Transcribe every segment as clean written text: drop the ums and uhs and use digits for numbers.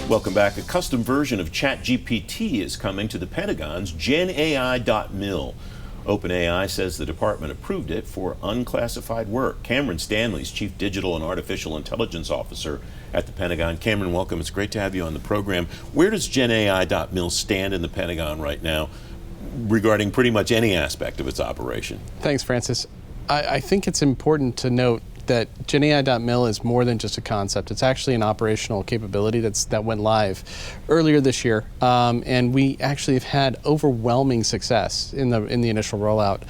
Welcome back. A custom version of ChatGPT is coming to the Pentagon's GenAI.mil. OpenAI says the department approved it for unclassified work. Cameron Stanley's Chief Digital and Artificial Intelligence Officer at the Pentagon. Cameron, welcome. It's great to have you on the program. Where does GenAI.mil stand in the Pentagon right now regarding pretty much any aspect of its operation? Thanks, Francis. I think it's important to note that GenAI.mil is more than just a concept. It's actually an operational capability that went live earlier this year, and we actually have had overwhelming success in the initial rollout.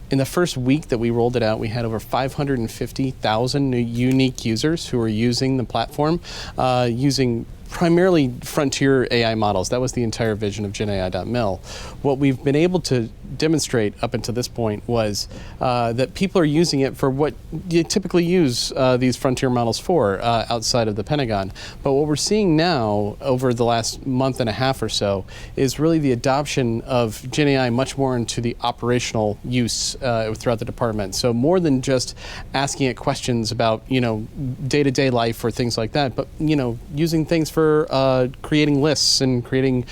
In the first week that we rolled it out, we had over 550,000 new unique users who were using the platform, using primarily frontier AI models. That was the entire vision of GenAI.mil. What we've been able to demonstrate up until this point was that people are using it for what you typically use these frontier models for outside of the Pentagon. But what we're seeing now over the last month and a half or so is really the adoption of GenAI much more into the operational use throughout the department. So more than just asking it questions about, day-to-day life or things like that, but, using things for creating lists and creating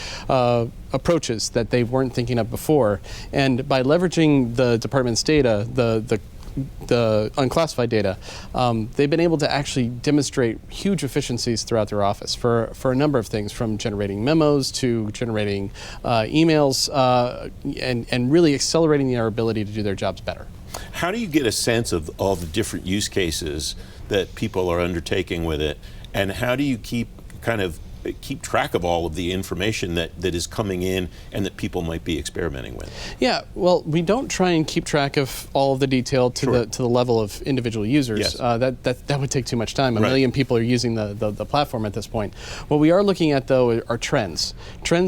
approaches that they weren't thinking of before. And by leveraging the department's data, the unclassified data, they've been able to actually demonstrate huge efficiencies throughout their office for a number of things, from generating memos to generating emails, and really accelerating their ability to do their jobs better. How do you get a sense of all the different use cases that people are undertaking with it, and how do you keep track of all of the information that is coming in and that people might be experimenting with? Yeah, well, we don't try and keep track of all of the detail to the level of individual users. Yes. That would take too much time. A million people are using the platform at this point. What we are looking at, though, are trends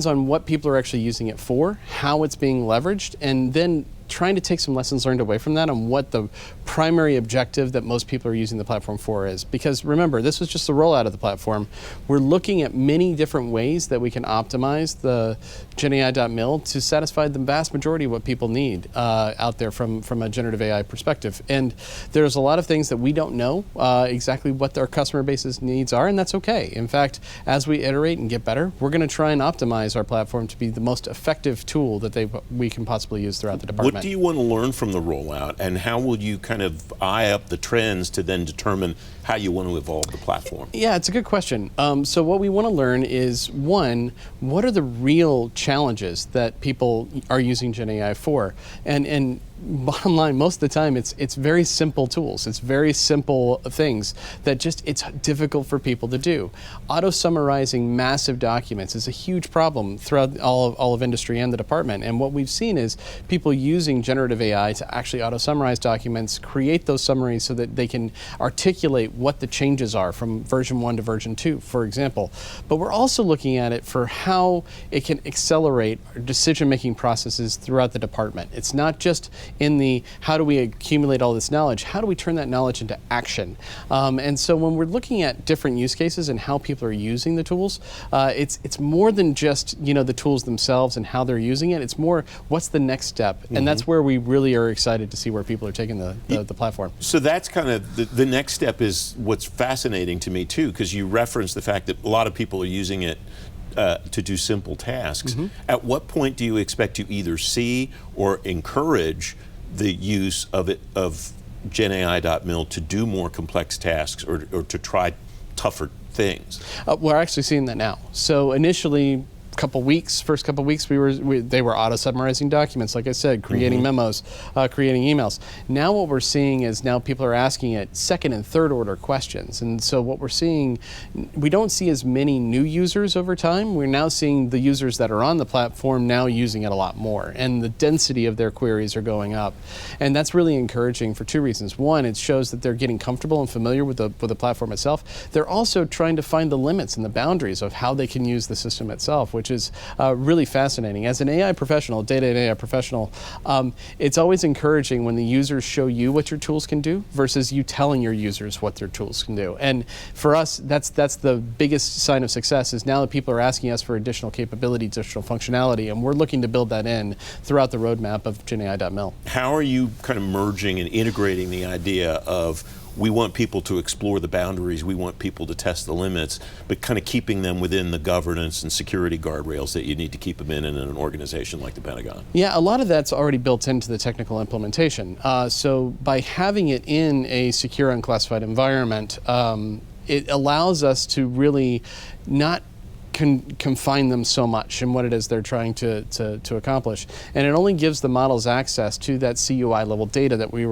on what people are actually using it for, how it's being leveraged, and then trying to take some lessons learned away from that on what the primary objective that most people are using the platform for is. Because remember, this was just the rollout of the platform. We're looking at many different ways that we can optimize the GenAI.mil to satisfy the vast majority of what people need out there from a generative AI perspective. And there's a lot of things that we don't know exactly what our customer base's needs are, and that's okay. In fact, as we iterate and get better, we're going to try and optimize our platform to be the most effective tool that we can possibly use throughout the department. What do you want to learn from the rollout, and how will you kind of eye up the trends to then determine how you want to evolve the platform? Yeah, it's a good question. So what we want to learn is, one, what are the real challenges that people are using GenAI for? And bottom line, most of the time, it's very simple tools. It's very simple things that it's difficult for people to do. Auto-summarizing massive documents is a huge problem throughout all of industry and the department. And what we've seen is people using generative AI to actually auto-summarize documents, create those summaries so that they can articulate what the changes are from version 1 to version 2, for example. But we're also looking at it for how it can accelerate decision-making processes throughout the department. It's not just in the how do we accumulate all this knowledge, how do we turn that knowledge into action? And so when we're looking at different use cases and how people are using the tools, it's more than just the tools themselves and how they're using it. It's more what's the next step, and that's where we really are excited to see where people are taking the platform. So that's kind of the next step is what's fascinating to me too, because you referenced the fact that a lot of people are using it to do simple tasks. At what point do you expect to either see or encourage the use of GenAI.mil to do more complex tasks or to try tougher things? We're actually seeing that now. So initially, first couple weeks, they were auto-summarizing documents, like I said, creating memos, creating emails. Now what we're seeing is now people are asking it second and third order questions. And so what we're seeing, we don't see as many new users over time. We're now seeing the users that are on the platform now using it a lot more, and the density of their queries are going up. And that's really encouraging for two reasons. One, it shows that they're getting comfortable and familiar with the platform itself. They're also trying to find the limits and the boundaries of how they can use the system itself, which is really fascinating. As an AI professional, data and AI professional, it's always encouraging when the users show you what your tools can do versus you telling your users what their tools can do. And for us, that's the biggest sign of success, is now that people are asking us for additional capability, additional functionality, and we're looking to build that in throughout the roadmap of GenAI.mil. How are you kind of merging and integrating the idea of we want people to explore the boundaries, we want people to test the limits, but kind of keeping them within the governance and security guardrails that you need to keep them in an organization like the Pentagon. Yeah, a lot of that's already built into the technical implementation. So by having it in a secure unclassified environment, it allows us to really not confine them so much in what it is they're trying to accomplish, and it only gives the models access to that CUI level data that we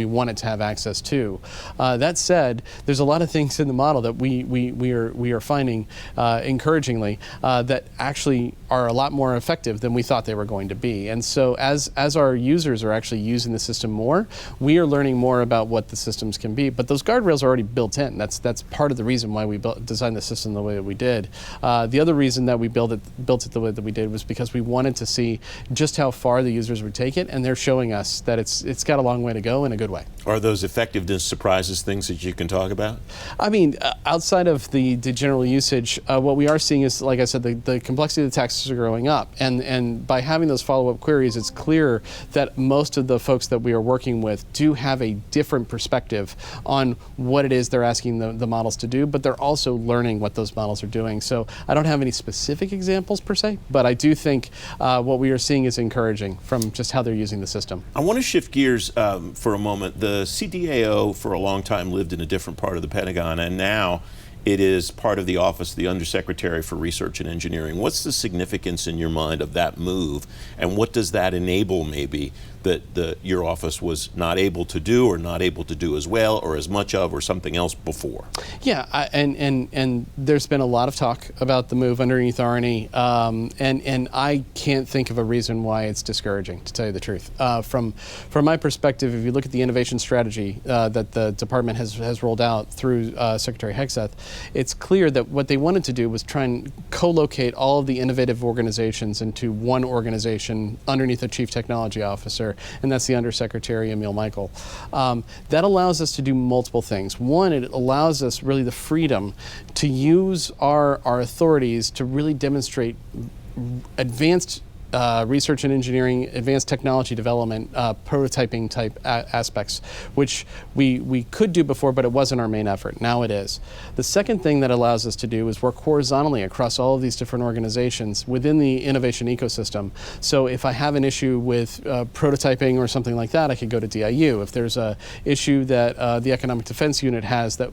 wanted to have access to. That said, there's a lot of things in the model that we are finding encouragingly that actually are a lot more effective than we thought they were going to be. And so as our users are actually using the system more, we are learning more about what the systems can be. But those guardrails are already built in. That's part of the reason why we designed the system the way that we did. The other reason that we built it the way that we did was because we wanted to see just how far the users would take it, and they're showing us that it's got a long way to go in a good way. Are those effectiveness surprises things that you can talk about? I mean, outside of the general usage, what we are seeing is, like I said, the complexity of the taxes are growing up, and by having those follow-up queries, it's clear that most of the folks that we are working with do have a different perspective on what it is they're asking the models to do, but they're also learning what those models are doing. So I don't have any specific examples per se, but I do think what we are seeing is encouraging from just how they're using the system. I want to shift gears for a moment. The CDAO for a long time lived in a different part of the Pentagon, and now it is part of the Office of the Undersecretary for Research and Engineering. What's the significance in your mind of that move, and what does that enable maybe that your office was not able to do, or not able to do as well or as much of, or something else before? Yeah, and there's been a lot of talk about the move underneath Arnie, and I can't think of a reason why it's discouraging, to tell you the truth. From my perspective, if you look at the innovation strategy that the department has rolled out through Secretary Hegseth, it's clear that what they wanted to do was try and co-locate all of the innovative organizations into one organization underneath a chief technology officer, and that's the Undersecretary Emil Michael. That allows us to do multiple things. One, it allows us really the freedom to use our authorities to really demonstrate advanced research and engineering, advanced technology development, prototyping type aspects, which we could do before, but it wasn't our main effort. Now it is. The second thing that allows us to do is work horizontally across all of these different organizations within the innovation ecosystem. So if I have an issue with prototyping or something like that, I could go to DIU. If there's a issue that the Economic Defense Unit has that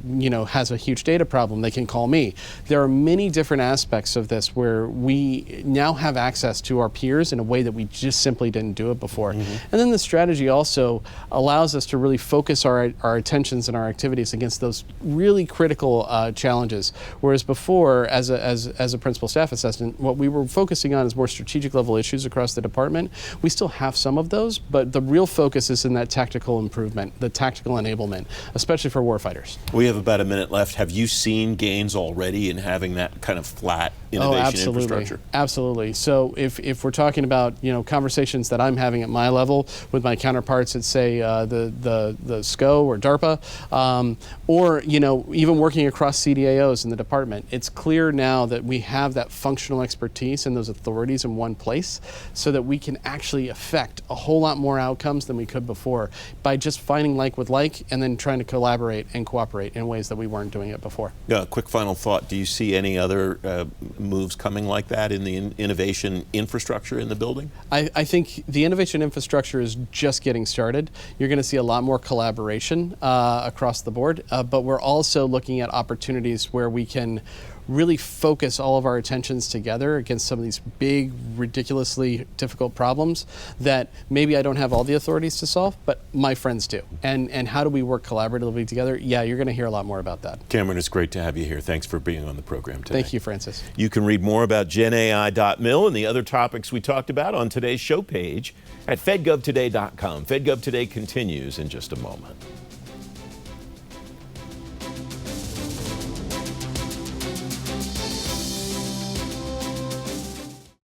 has a huge data problem, they can call me. There are many different aspects of this where we now have access to our peers in a way that we just simply didn't do it before. Mm-hmm. And then the strategy also allows us to really focus our attentions and our activities against those really critical challenges. Whereas before, as a principal staff assistant, what we were focusing on is more strategic level issues across the department. We still have some of those, but the real focus is in that tactical improvement, the tactical enablement, especially for warfighters. We have about a minute left. Have you seen gains already in having that kind of flat innovation infrastructure? Absolutely. So if we're talking about conversations that I'm having at my level with my counterparts at, say, the SCO or DARPA, or even working across CDAOs in the department, it's clear now that we have that functional expertise and those authorities in one place, so that we can actually affect a whole lot more outcomes than we could before by just finding like with like and then trying to collaborate and cooperate in ways that we weren't doing it before. Yeah, quick final thought. Do you see any other moves coming like that in the innovation infrastructure in the building? I think the innovation infrastructure is just getting started. You're going to see a lot more collaboration across the board, but we're also looking at opportunities where we can really focus all of our attentions together against some of these big, ridiculously difficult problems that maybe I don't have all the authorities to solve, but my friends do. And how do we work collaboratively together? Yeah, you're going to hear a lot more about that. Cameron, it's great to have you here. Thanks for being on the program today. Thank you, Francis. You can read more about GenAI.mil and the other topics we talked about on today's show page at fedgovtoday.com. FedGov Today continues in just a moment.